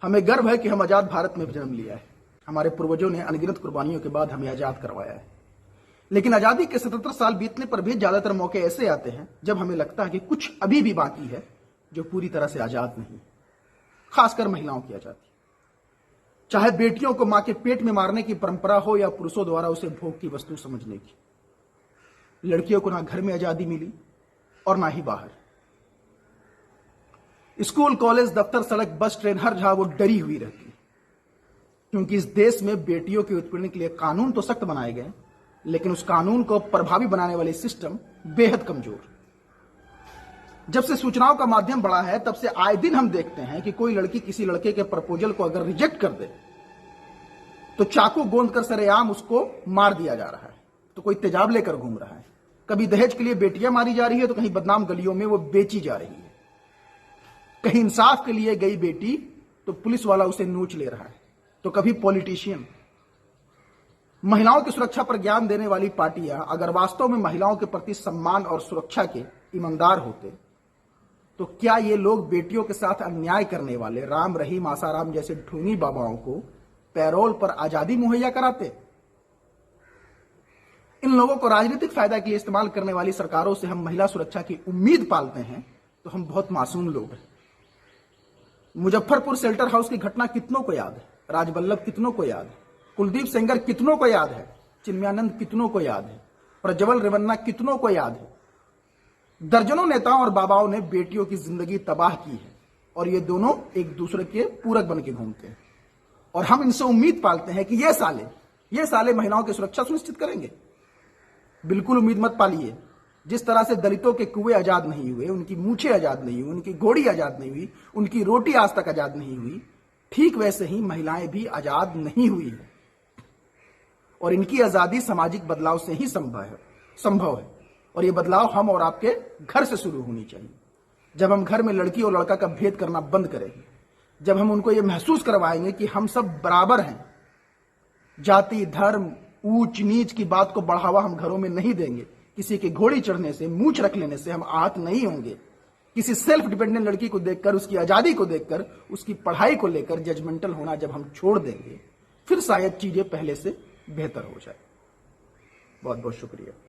हमें गर्व है कि हम आजाद भारत में जन्म लिया है। हमारे पूर्वजों ने अनगिनत कुर्बानियों के बाद हमें आजाद करवाया है। लेकिन आजादी के 77 साल बीतने पर भी ज्यादातर मौके ऐसे आते हैं जब हमें लगता है कि कुछ अभी भी बाकी है जो पूरी तरह से आजाद नहीं। खासकर महिलाओं की आजादी, चाहे बेटियों को मां के पेट में मारने की परंपरा हो या पुरुषों द्वारा उसे भोग की वस्तु समझने की। लड़कियों को ना घर में आजादी मिली और ना ही बाहर। स्कूल, कॉलेज, दफ्तर, सड़क, बस, ट्रेन, हर जगह वो डरी हुई रहती है, क्योंकि इस देश में बेटियों के उत्पीड़न के लिए कानून तो सख्त बनाए गए, लेकिन उस कानून को प्रभावी बनाने वाले सिस्टम बेहद कमजोर। जब से सूचनाओं का माध्यम बढ़ा है, तब से आए दिन हम देखते हैं कि कोई लड़की किसी लड़के के प्रपोजल को अगर रिजेक्ट कर दे तो चाकू गोंद कर सरेआम उसको मार दिया जा रहा है, तो कोई तेजाब लेकर घूम रहा है। कभी दहेज के लिए बेटियां मारी जा रही है, तो कहीं बदनाम गलियों में वो बेची जा रही है। कहीं इंसाफ के लिए गई बेटी तो पुलिस वाला उसे नोच ले रहा है, तो कभी पॉलिटिशियन। महिलाओं की सुरक्षा पर ज्ञान देने वाली पार्टियां अगर वास्तव में महिलाओं के प्रति सम्मान और सुरक्षा के ईमानदार होते, तो क्या ये लोग बेटियों के साथ अन्याय करने वाले राम, रहीम, आसाराम जैसे ढोंगी बाबाओं को पैरोल पर आजादी मुहैया कराते? इन लोगों को राजनीतिक फायदा के लिए इस्तेमाल करने वाली सरकारों से हम महिला सुरक्षा की उम्मीद पालते हैं, तो हम बहुत मासूम लोग हैं। मुजफ्फरपुर शेल्टर हाउस की घटना कितनों को याद है? राजबल्लभ कितनों को याद है? कुलदीप सेंगर कितनों को याद है? चिन्मयानंद कितनों को याद है? प्रज्वल रेवन्ना कितनों को याद है? दर्जनों नेताओं और बाबाओं ने बेटियों की जिंदगी तबाह की है, और ये दोनों एक दूसरे के पूरक बन के घूमते हैं। और हम इनसे उम्मीद पालते हैं कि ये साले महिलाओं की सुरक्षा सुनिश्चित करेंगे। बिल्कुल उम्मीद मत पालिए। जिस तरह से दलितों के कुएं आजाद नहीं हुए, उनकी मूछें आजाद नहीं हुई, उनकी घोड़ी आजाद नहीं हुई, उनकी रोटी आज तक आजाद नहीं हुई, ठीक वैसे ही महिलाएं भी आजाद नहीं हुई है। और इनकी आजादी सामाजिक बदलाव से ही संभव है। और ये बदलाव हम और आपके घर से शुरू होनी चाहिए। जब हम घर में लड़की और लड़का का भेद करना बंद करेंगे, जब हम उनको ये महसूस करवाएंगे कि हम सब बराबर हैं, जाति, धर्म, ऊंच नीच की बात को बढ़ावा हम घरों में नहीं देंगे। किसी के घोड़ी चढ़ने से, मूंछ रख लेने से हम आहत नहीं होंगे। किसी सेल्फ डिपेंडेंट लड़की को देखकर, उसकी आजादी को देखकर, उसकी पढ़ाई को लेकर जजमेंटल होना जब हम छोड़ देंगे, फिर शायद चीजें पहले से बेहतर हो जाए। बहुत बहुत शुक्रिया।